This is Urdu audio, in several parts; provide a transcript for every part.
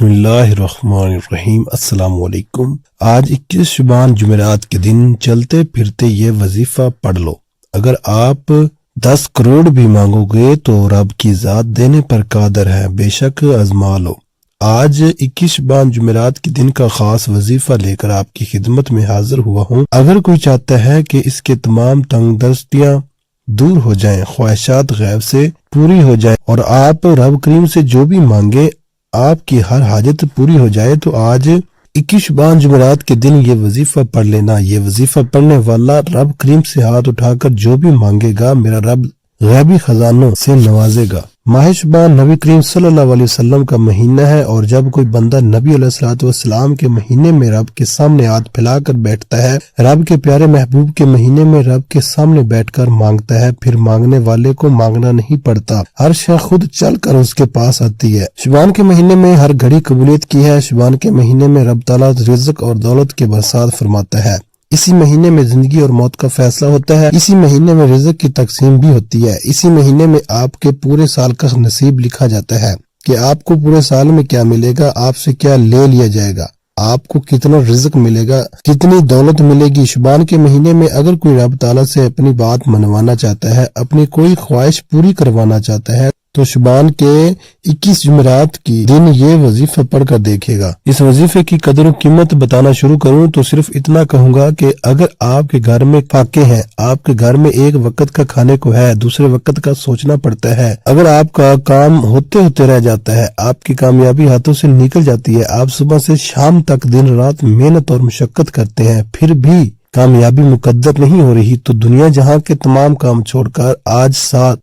بسم اللہ الرحمن الرحیم۔ السلام علیکم۔ آج 21 شعبان جمعرات کے دن چلتے پھرتے یہ وظیفہ پڑھ لو۔ اگر آپ 10 کروڑ بھی مانگو گے تو رب کی ذات دینے پر قادر ہے، بے شک آزما لو۔ آج 21 شعبان جمعرات کے دن کا خاص وظیفہ لے کر آپ کی خدمت میں حاضر ہوا ہوں۔ اگر کوئی چاہتا ہے کہ اس کے تمام تنگ دستیاں دور ہو جائیں، خواہشات غیب سے پوری ہو جائیں اور آپ رب کریم سے جو بھی مانگے آپ کی ہر حاجت پوری ہو جائے، تو آج 21 شعبان جمعرات کے دن یہ وظیفہ پڑھ لینا۔ یہ وظیفہ پڑھنے والا رب کریم سے ہاتھ اٹھا کر جو بھی مانگے گا، میرا رب غیبی خزانوں سے نوازے گا۔ ماہ شعبان نبی کریم صلی اللہ علیہ وسلم کا مہینہ ہے، اور جب کوئی بندہ نبی علیہ الصلوۃ والسلام کے مہینے میں رب کے سامنے ہاتھ پھیلا کر بیٹھتا ہے، رب کے پیارے محبوب کے مہینے میں رب کے سامنے بیٹھ کر مانگتا ہے، پھر مانگنے والے کو مانگنا نہیں پڑتا، ہر شے خود چل کر اس کے پاس آتی ہے۔ شعبان کے مہینے میں ہر گھڑی قبولیت کی ہے۔ شعبان کے مہینے میں رب تعالیٰ رزق اور دولت کے برسات فرماتا ہے۔ اسی مہینے میں زندگی اور موت کا فیصلہ ہوتا ہے۔ اسی مہینے میں رزق کی تقسیم بھی ہوتی ہے۔ اسی مہینے میں آپ کے پورے سال کا نصیب لکھا جاتا ہے کہ آپ کو پورے سال میں کیا ملے گا، آپ سے کیا لے لیا جائے گا، آپ کو کتنا رزق ملے گا، کتنی دولت ملے گی۔ شعبان کے مہینے میں اگر کوئی رب تعالیٰ سے اپنی بات منوانا چاہتا ہے، اپنی کوئی خواہش پوری کروانا چاہتا ہے، تو شعبان کے 21 جمعرات کی دن یہ وظیفہ پڑھ کر دیکھے گا۔ اس وظیفے کی قدر و قیمت بتانا شروع کروں تو صرف اتنا کہوں گا کہ اگر آپ کے گھر میں فاقے ہیں، آپ کے گھر میں ایک وقت کا کھانے کو ہے، دوسرے وقت کا سوچنا پڑتا ہے، اگر آپ کا کام ہوتے ہوتے رہ جاتا ہے، آپ کی کامیابی ہاتھوں سے نکل جاتی ہے، آپ صبح سے شام تک دن رات محنت اور مشقت کرتے ہیں، پھر بھی کامیابی مقدر نہیں ہو رہی، تو دنیا جہاں کے تمام کام چھوڑ کر آج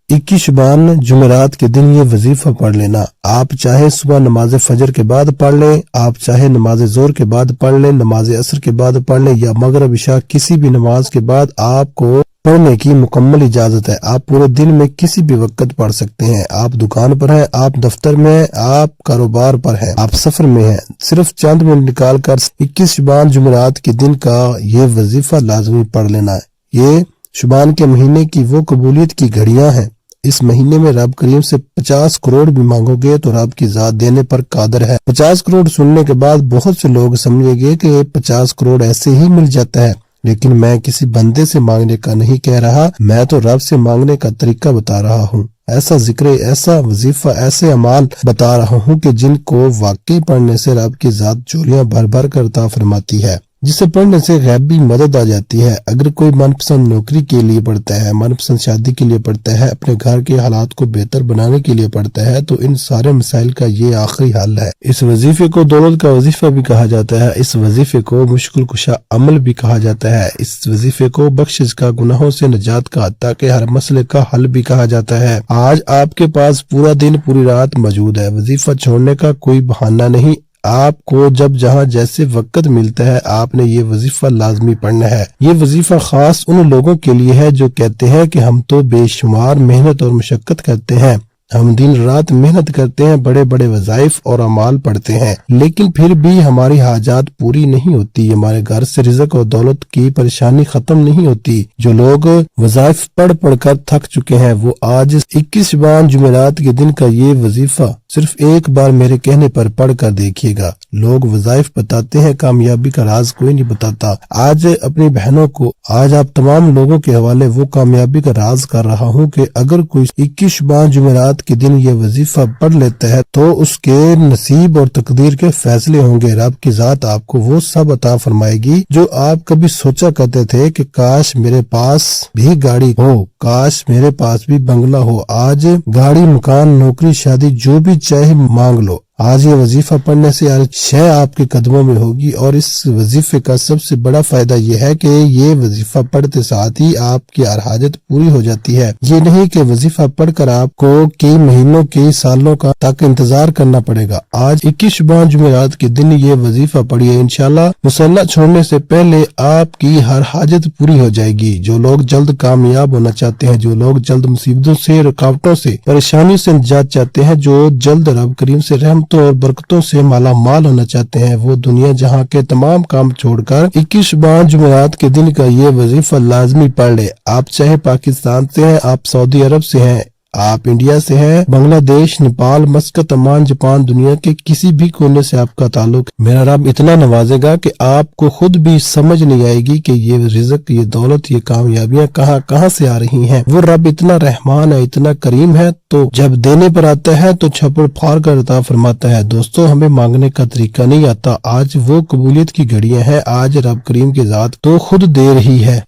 21 شعبان جمعرات کے دن یہ وظیفہ پڑھ لینا۔ آپ چاہے صبح نماز فجر کے بعد پڑھ لیں، آپ چاہے نماز ظہر کے بعد پڑھ لیں، نماز عصر کے بعد پڑھ لیں، یا مغرب عشاء کسی بھی نماز کے بعد آپ کو پڑھنے کی مکمل اجازت ہے۔ آپ پورے دن میں کسی بھی وقت پڑھ سکتے ہیں۔ آپ دکان پر ہیں، آپ دفتر میں ہیں، آپ کاروبار پر ہیں، آپ سفر میں ہیں، صرف چند منٹ نکال کر 21 شعبان جمعرات کے دن کا یہ وظیفہ لازمی پڑھ لینا ہے۔ یہ شعبان کے مہینے کی وہ قبولیت کی گھڑیاں ہیں۔ اس مہینے میں رب کریم سے 50 کروڑ بھی مانگو گے تو رب کی ذات دینے پر قادر ہے۔ 50 کروڑ سننے کے بعد بہت سے لوگ سمجھیں گے کہ 50 کروڑ ایسے ہی مل جاتا ہے، لیکن میں کسی بندے سے مانگنے کا نہیں کہہ رہا، میں تو رب سے مانگنے کا طریقہ بتا رہا ہوں۔ ایسا ذکر، ایسا وظیفہ، ایسے اعمال بتا رہا ہوں کہ جن کو واقعی پڑھنے سے رب کی ذات جولیاں بھر بھر کر عطا فرماتی ہے، جسے پڑھنے سے غیبی مدد آ جاتی ہے۔ اگر کوئی من پسند نوکری کے لیے پڑھتا ہے، من پسند شادی کے لیے پڑھتا ہے، اپنے گھر کے حالات کو بہتر بنانے کے لیے پڑھتا ہے، تو ان سارے مسائل کا یہ آخری حل ہے۔ اس وظیفے کو دولت کا وظیفہ بھی کہا جاتا ہے، اس وظیفے کو مشکل کشا عمل بھی کہا جاتا ہے، اس وظیفے کو بخشش کا، گناہوں سے نجات کا، تاکہ ہر مسئلے کا حل بھی کہا جاتا ہے۔ آج آپ کے پاس پورا دن پوری رات موجود ہے، وظیفہ چھوڑنے کا کوئی بہانہ نہیں۔ آپ کو جب جہاں جیسے وقت ملتا ہے، آپ نے یہ وظیفہ لازمی پڑھنا ہے۔ یہ وظیفہ خاص ان لوگوں کے لیے ہے جو کہتے ہیں کہ ہم تو بے شمار محنت اور مشقت کرتے ہیں، ہم دن رات محنت کرتے ہیں، بڑے بڑے وظائف اور اعمال پڑھتے ہیں، لیکن پھر بھی ہماری حاجات پوری نہیں ہوتی، ہمارے گھر سے رزق اور دولت کی پریشانی ختم نہیں ہوتی۔ جو لوگ وظائف پڑھ پڑھ کر تھک چکے ہیں، وہ آج 21 شعبان جمعرات کے دن کا یہ وظیفہ صرف ایک بار میرے کہنے پر پڑھ کر دیکھیے گا۔ لوگ وظائف بتاتے ہیں، کامیابی کا راز کوئی نہیں بتاتا۔ آج اپنی بہنوں کو، آج آپ تمام لوگوں کے حوالے وہ کامیابی کا راز کر رہا ہوں کہ اگر کوئی 21 شعبان جمعرات کے دن یہ وظیفہ پڑھ لیتا ہے تو اس کے نصیب اور تقدیر کے فیصلے ہوں گے۔ رب کی ذات آپ کو وہ سب عطا فرمائے گی جو آپ کبھی سوچا کرتے تھے کہ کاش میرے پاس بھی گاڑی ہو، کاش میرے پاس بھی بنگلہ ہو۔ آج گاڑی، مکان، نوکری، شادی، جو بھی چاہے مانگ لو۔ آج یہ وظیفہ پڑھنے سے ہر شے آپ کے قدموں میں ہوگی، اور اس وظیفے کا سب سے بڑا فائدہ یہ ہے کہ یہ وظیفہ پڑھتے ساتھ ہی آپ کی ہر حاجت پوری ہو جاتی ہے۔ یہ نہیں کہ وظیفہ پڑھ کر آپ کو کئی مہینوں، کئی سالوں کا تک انتظار کرنا پڑے گا۔ آج 21 شعبان جمعرات کے دن یہ وظیفہ پڑھیے، انشاءاللہ مصلی چھوڑنے سے پہلے آپ کی ہر حاجت پوری ہو جائے گی۔ جو لوگ جلد کامیاب ہونا چاہتے ہیں، جو لوگ جلد مصیبتوں سے، رکاوٹوں سے، پریشانی سے نجات چاہتے ہیں، جو جلد رب کریم سے رحمتوں اور برکتوں سے مالا مال ہونا چاہتے ہیں، وہ دنیا جہاں کے تمام کام چھوڑ کر 21 شعبان جمعرات کے دن کا یہ وظیفہ لازمی پڑھ لے۔ آپ چاہے پاکستان سے ہیں، آپ سعودی عرب سے ہیں، آپ انڈیا سے ہیں، بنگلہ دیش، نیپال، مسقط، عمان، جاپان، دنیا کے کسی بھی کونے سے آپ کا تعلق، میرا رب اتنا نوازے گا کہ آپ کو خود بھی سمجھ نہیں آئے گی کہ یہ رزق، یہ دولت، یہ کامیابیاں کہاں سے آ رہی ہیں۔ وہ رب اتنا رحمان ہے، اتنا کریم ہے، تو جب دینے پر آتا ہے تو چھپڑ پھاڑ کر عطا فرماتا ہے۔ دوستو، ہمیں مانگنے کا طریقہ نہیں آتا، آج وہ قبولیت کی گھڑیاں ہیں، آج رب کریم کی ذات تو خود دے رہی ہے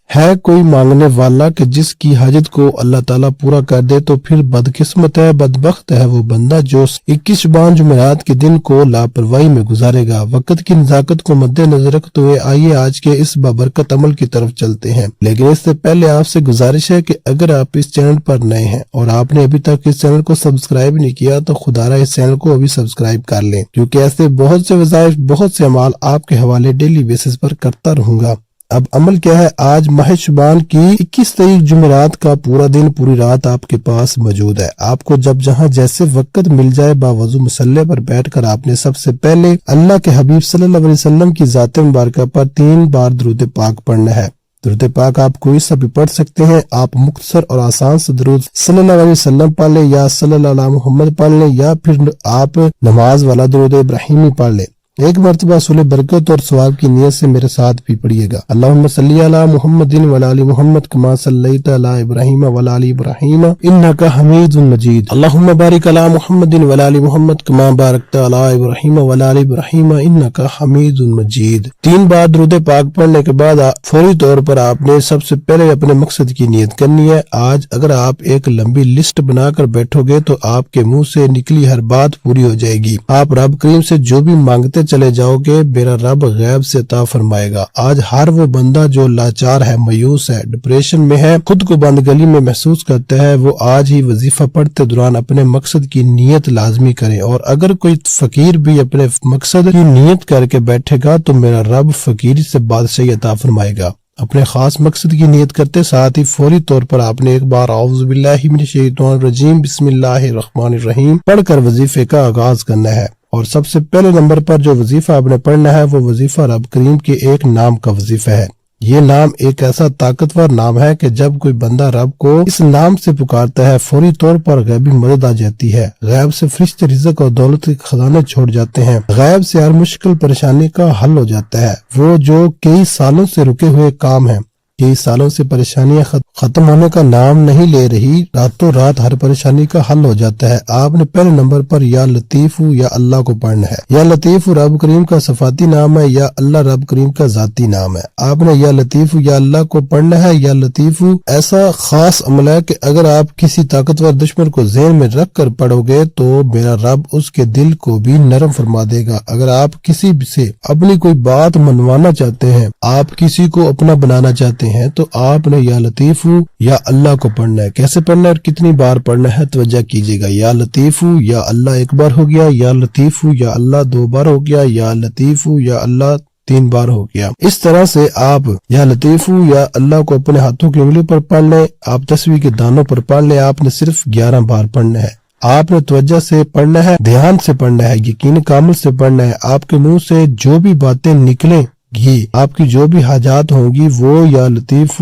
کوئی مانگنے والا کہ جس کی حاجت کو اللہ تعالیٰ پورا کر دے تو پھر بدقسمت ہے، بدبخت ہے وہ بندہ جو 21 شعبان جمعرات کے دن کو لاپرواہی میں گزارے گا۔ وقت کی نزاکت کو مد نظر رکھتے ہوئے آئیے آج کے اس بابرکت عمل کی طرف چلتے ہیں، لیکن اس سے پہلے آپ سے گزارش ہے کہ اگر آپ اس چینل پر نئے ہیں اور آپ نے ابھی تک اس چینل کو سبسکرائب نہیں کیا تو خدا را اس چینل کو ابھی سبسکرائب کر لیں، کیونکہ ایسے بہت سے وظائف، بہت سے اعمال آپ کے حوالے ڈیلی بیسس پر کرتا رہوں گا۔ اب عمل کیا ہے؟ آج ماہ شعبان کی 21 تاریخ جمعرات کا پورا دن، پوری رات آپ کے پاس موجود ہے۔ آپ کو جب جہاں جیسے وقت مل جائے، باوضو مصلی پر بیٹھ کر آپ نے سب سے پہلے اللہ کے حبیب صلی اللہ علیہ وسلم کی ذات مبارکہ پر 3 بار درود پاک پڑھنا ہے۔ درود پاک آپ کوئی سا بھی پڑھ سکتے ہیں، آپ مختصر اور آسان سے درود صلی اللہ علیہ وسلم پڑھ لیں، یا صلی اللہ علیہ محمد پڑھ لیں، یا پھر آپ نماز والا درود ابراہیمی پڑھ لیں۔ ایک مرتبہ صلح برکت اور ثواب کی نیت سے میرے ساتھ بھی پڑھیے گا۔ اللہم صلی علی محمد وعلی آل محمد کما صلیت علی ابراہیم وعلی آل ابراہیم انک حمید مجید۔ اللہم بارک علی محمد وعلی آل محمد کما بارکت علی ابراہیم وعلی آل ابراہیم انک حمید مجید۔ 3 بار درود پاک پڑھنے کے بعد فوری طور پر آپ نے سب سے پہلے اپنے مقصد کی نیت کرنی ہے۔ آج اگر آپ ایک لمبی لسٹ بنا کر بیٹھو گے تو آپ کے منہ سے نکلی ہر بات پوری ہو جائے گی۔ آپ رب کریم سے جو بھی مانگتے چلے جاؤ گے، میرا رب غیب سے عطا فرمائے گا۔ آج ہر وہ بندہ جو لاچار ہے، مایوس ہے، ڈپریشن میں ہے، خود کو بند گلی میں محسوس کرتا ہے، وہ آج ہی وظیفہ پڑھتے دوران اپنے مقصد کی نیت لازمی کرے، اور اگر کوئی فقیر بھی اپنے مقصد کی نیت کر کے بیٹھے گا تو میرا رب فقیر سے بادشاہی عطا فرمائے گا۔ اپنے خاص مقصد کی نیت کرتے ساتھ ہی فوری طور پر آپ نے ایک بار اعوذ باللہ من الشیطان الرجیم بسم اللہ الرحمن الرحیم پڑھ کر وظیفے کا آغاز کرنا ہے۔ اور سب سے پہلے نمبر پر جو وظیفہ آپ نے پڑھنا ہے وہ وظیفہ رب کریم کے ایک نام کا وظیفہ ہے۔ یہ نام ایک ایسا طاقتور نام ہے کہ جب کوئی بندہ رب کو اس نام سے پکارتا ہے فوری طور پر غیبی مدد آ جاتی ہے، غیب سے فرشتے رزق اور دولت کے خزانے چھوڑ جاتے ہیں، غیب سے ہر مشکل پریشانی کا حل ہو جاتا ہے۔ وہ جو کئی سالوں سے رکے ہوئے کام ہیں، کئی سالوں سے پریشانیاں ختم ہونے کا نام نہیں لے رہی، راتوں رات ہر پریشانی کا حل ہو جاتا ہے۔ آپ نے پہلے نمبر پر یا لطیف یا اللہ کو پڑھنا ہے۔ یا لطیف رب کریم کا صفاتی نام ہے، یا اللہ رب کریم کا ذاتی نام ہے۔ آپ نے یا لطیف یا اللہ کو پڑھنا ہے۔ یا لطیف ایسا خاص عمل ہے کہ اگر آپ کسی طاقتور دشمن کو ذہن میں رکھ کر پڑھو گے تو میرا رب اس کے دل کو بھی نرم فرما دے گا۔ اگر آپ کسی سے اپنی کوئی بات منوانا چاہتے ہیں، آپ کسی کو اپنا بنانا چاہتے ہیں تو آپ نے یا لطیف یا اللہ کو پڑھنا ہے۔ کیسے پڑھنا ہے اور کتنی بار پڑھنا ہے توجہ کیجیے گا۔ یا لطیف یا اللہ ایک بار ہو گیا، یا لطیف یا اللہ 2 بار ہو گیا، یا لطیف یا اللہ 3 بار ہو گیا۔ اس طرح سے آپ یا لطیف یا اللہ کو اپنے ہاتھوں کی انگلی پر پڑھ لیں، آپ تسبیح کے دانوں پر پڑھ لیں۔ آپ نے صرف 11 بار پڑھنا ہے۔ آپ نے توجہ سے پڑھنا ہے، دھیان سے پڑھنا ہے، یقین کامل سے پڑھنا ہے۔ آپ کے منہ سے جو بھی باتیں نکلیں گی، آپ کی جو بھی حاجات ہوں گی، وہ یا لطیف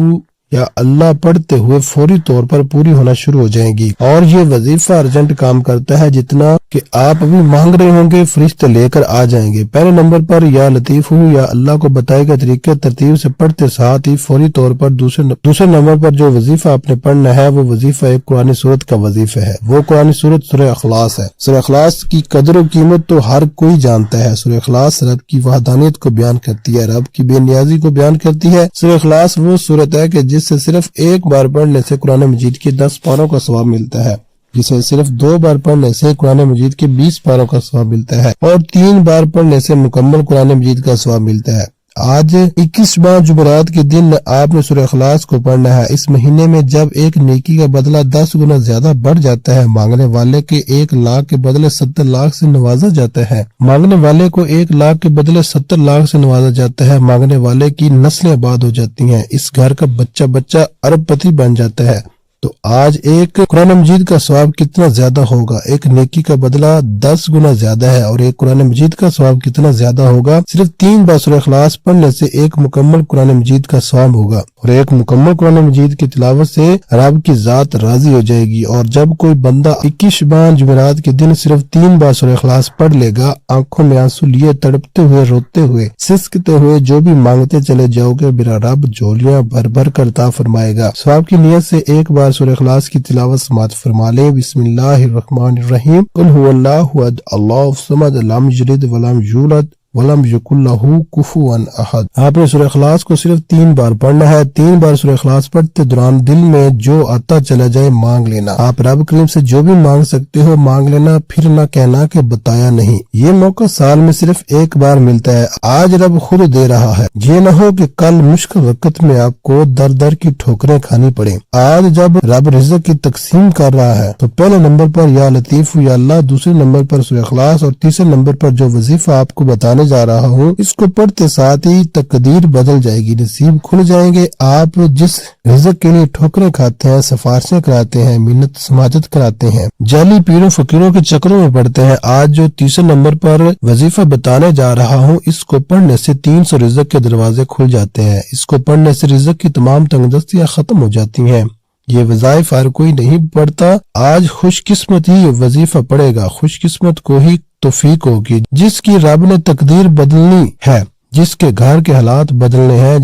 یا اللہ پڑھتے ہوئے فوری طور پر پوری ہونا شروع ہو جائیں گی۔ اور یہ وظیفہ ارجنٹ کام کرتا ہے، جتنا کہ آپ ابھی مانگ رہے ہوں گے فرشتے لے کر آ جائیں گے۔ پہلے نمبر پر یا لطیف یا اللہ کو بتائے گئے طریقے ترتیب سے پڑھتے ساتھ ہی فوری طور پر دوسرے نمبر پر جو وظیفہ آپ نے پڑھنا ہے وہ وظیفہ ایک قرآن سورت کا وظیفہ ہے۔ وہ قرآن سورت سورہ اخلاص ہے۔ سورہ اخلاص کی قدر و قیمت تو ہر کوئی جانتا ہے۔ سورہ اخلاص رب کی وحدانیت کو بیان کرتی ہے، رب کی بے نیازی کو بیان کرتی ہے۔ سورہ اخلاص وہ سورت ہے کہ جس سے صرف ایک بار پڑھنے سے قرآن مجید کے 10 پاروں کا ثواب ملتا ہے، جسے صرف 2 بار پڑھنے سے قرآن مجید کے 20 پاروں کا ثواب ملتا ہے، اور 3 بار پڑھنے سے مکمل قرآن مجید کا ثواب ملتا ہے۔ آج 21 شعبان جمعرات کے دن آپ نے سورہ اخلاص کو پڑھنا ہے۔ اس مہینے میں جب ایک نیکی کا بدلہ 10 گنا زیادہ بڑھ جاتا ہے، مانگنے والے کے 1 لاکھ کے بدلے 70 لاکھ سے نوازا جاتا ہے، مانگنے والے کو 1 لاکھ کے بدلے 70 لاکھ سے نوازا جاتا ہے، مانگنے والے کی نسلیں آباد ہو جاتی ہیں، اس گھر کا بچہ ارب پتی بن جاتا ہے، تو آج ایک قرآن مجید کا ثواب کتنا زیادہ ہوگا، ایک نیکی کا بدلہ 10 گنا زیادہ ہے، اور ایک قرآن مجید کا ثواب کتنا زیادہ ہوگا، صرف 3 بار سورہ اخلاص پڑھنے سے ایک مکمل قرآن مجید کا ثواب ہوگا، اور ایک مکمل قرآن مجید کی تلاوت سے رب کی ذات راضی ہو جائے گی۔ اور جب کوئی بندہ 21 شعبان جمعرات کے دن صرف 3 بار سورہ اخلاص پڑھ لے گا، آنکھوں میں آنسو لیے تڑپتے ہوئے، روتے ہوئے، سسکتے ہوئے جو بھی مانگتے چلے جاؤ گے، میرا رب جھولیاں بھر بھر کر عطا فرمائے گا۔ ثواب کی نیت سے ایک بار سورہ اخلاص کی تلاوت سماعت فرما لیں۔ بسم اللہ الرحمن الرحیم، قل هو اللہ احد اللہ الصمد لم یلد ولم یولد ولم یکن لہ کفوا احد۔ آپ نے سورہ اخلاص کو صرف 3 بار پڑھنا ہے۔ 3 بار سورہ اخلاص پڑھتے دوران دل میں جو آتا چلا جائے مانگ لینا۔ آپ رب کریم سے جو بھی مانگ سکتے ہو مانگ لینا، پھر نہ کہنا کہ بتایا نہیں۔ یہ موقع سال میں صرف ایک بار ملتا ہے، آج رب خود دے رہا ہے۔ یہ نہ ہو کہ کل مشکل وقت میں آپ کو در در کی ٹھوکریں کھانی پڑے۔ آج جب رب رزق کی تقسیم کر رہا ہے تو پہلے نمبر پر یا لطیف یا اللہ، دوسرے نمبر پر سورہ اخلاص، اور تیسرے نمبر پر جو وظیفہ آپ کو بتانے جا رہا ہوں، اس کو پڑھتے ساتھ ہی تقدیر بدل جائے گی، نصیب کھل جائیں گے۔ آپ جس رزق کے لیے ٹھوکریں کھاتے ہیں، سفارشیں کراتے ہیں، منت سماجت کراتے ہیں، جعلی پیروں فقیروں کے چکروں میں پڑتے ہیں، آج جو تیسرے نمبر پر وظیفہ بتانے جا رہا ہوں، اس کو پڑھنے سے 300 رزق کے دروازے کھل جاتے ہیں۔ اس کو پڑھنے سے رزق کی تمام تنگ دستیاں ختم ہو جاتی ہیں۔ یہ وظائف ہر کوئی نہیں پڑھتا، آج خوش قسمت ہی وظیفہ پڑھے گا، خوش قسمت کو ہی توفیق ہوگی، جس کی رب نے تقدیر بدلنی ہے، جس کے گھر کے حالات بدلنے ہیں،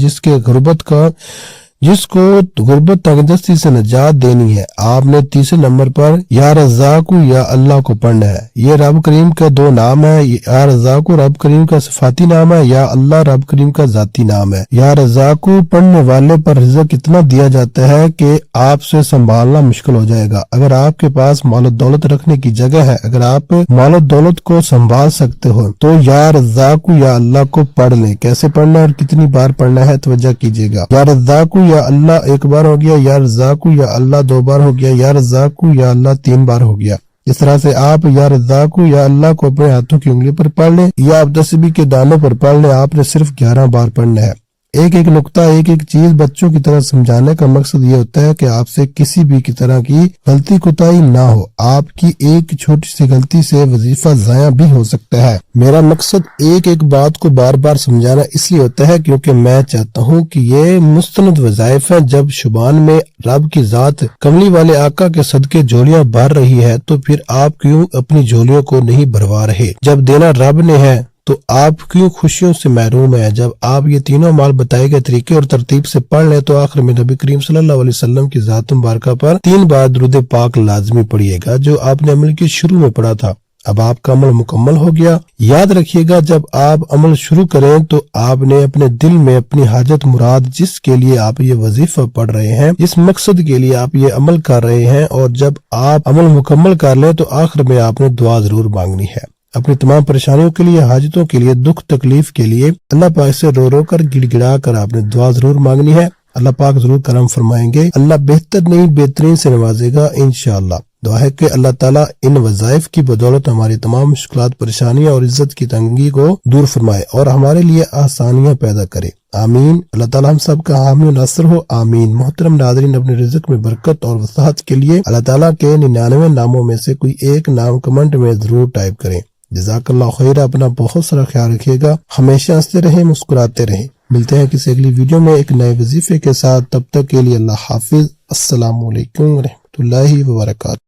جس کو غربت تنگدستی سے نجات دینی ہے۔ آپ نے تیسرے نمبر پر یا رزاق یا اللہ کو پڑھنا ہے۔ یہ رب کریم کا 2 نام ہے، یا رزاق رب کریم کا صفاتی نام ہے، یا اللہ رب کریم کا ذاتی نام ہے۔ یا رزاق پڑھنے والے پر رزق اتنا دیا جاتا ہے کہ آپ سے سنبھالنا مشکل ہو جائے گا۔ اگر آپ کے پاس مال و دولت رکھنے کی جگہ ہے، اگر آپ مال و دولت کو سنبھال سکتے ہو تو یا رزاق یا اللہ کو پڑھ لیں۔ کیسے پڑھنا ہے اور کتنی بار پڑھنا ہے توجہ کیجیے گا۔ یا رزاق یا اللہ 1 بار ہو گیا، یا رزاق یا اللہ 2 بار ہو گیا، یا رزاق یا اللہ 3 بار ہو گیا۔ اس طرح سے آپ یا رزاق یا اللہ کو اپنے ہاتھوں کی انگلی پر پڑھ لیں یا آپ تسبیح کے دانوں پر پڑھ لیں۔ آپ نے صرف 11 بار پڑھنا ہے۔ ایک ایک نقطہ، ایک ایک چیز بچوں کی طرح سمجھانے کا مقصد یہ ہوتا ہے کہ آپ سے کسی بھی طرح کی غلطی کوتاہی نہ ہو۔ آپ کی ایک چھوٹی سی غلطی سے وظیفہ ضائع بھی ہو سکتا ہے۔ میرا مقصد ایک ایک بات کو بار بار سمجھانا اس لیے ہوتا ہے کیونکہ میں چاہتا ہوں کہ یہ مستند وظائف ہیں۔ جب شبان میں رب کی ذات کملی والے آقا کے صدقے جھولیاں بھر رہی ہے تو پھر آپ کیوں اپنی جھولیوں کو نہیں بھروا رہے؟ جب دینا رب نے ہے تو آپ کیوں خوشیوں سے محروم ہیں؟ جب آپ یہ تینوں مال بتائے گئے طریقے اور ترتیب سے پڑھ لیں تو آخر میں نبی کریم صلی اللہ علیہ وسلم کی ذات مبارکہ پر 3 بار درود پاک لازمی پڑھیے گا، جو آپ نے عمل کے شروع میں پڑھا تھا۔ اب آپ کا عمل مکمل ہو گیا۔ یاد رکھیے گا، جب آپ عمل شروع کریں تو آپ نے اپنے دل میں اپنی حاجت مراد، جس کے لیے آپ یہ وظیفہ پڑھ رہے ہیں، جس مقصد کے لیے آپ یہ عمل کر رہے ہیں، اور جب آپ عمل مکمل کر لیں تو آخر میں آپ نے دعا ضرور مانگنی ہے۔ اپنی تمام پریشانیوں کے لیے، حاجتوں کے لیے، دکھ تکلیف کے لیے اللہ پاک سے رو رو کر گڑ گڑا کر آپ نے دعا ضرور مانگنی ہے۔ اللہ پاک ضرور کرم فرمائیں گے۔ اللہ بہتر نہیں بہترین سے نوازے گا انشاءاللہ۔ دعا ہے کہ اللہ تعالیٰ ان وظائف کی بدولت ہماری تمام مشکلات، پریشانیاں اور عزت کی تنگی کو دور فرمائے اور ہمارے لیے آسانیاں پیدا کرے، آمین۔ اللہ تعالیٰ ہم سب کا حامی و ناصر ہو، آمین۔ محترم ناظرین، اپنے رزق میں برکت اور وسعت کے لیے اللہ تعالیٰ کے 99 ناموں میں سے کوئی ایک نام کمنٹ میں ضرور ٹائپ کریں۔ جزاک اللہ خیر۔ اپنا بہت سارا خیال رکھیے گا، ہمیشہ ہنستے رہیں، مسکراتے رہیں۔ ملتے ہیں کسی اگلی ویڈیو میں ایک نئے وظیفے کے ساتھ، تب تک کے لیے اللہ حافظ۔ السلام علیکم ورحمۃ اللہ وبرکاتہ۔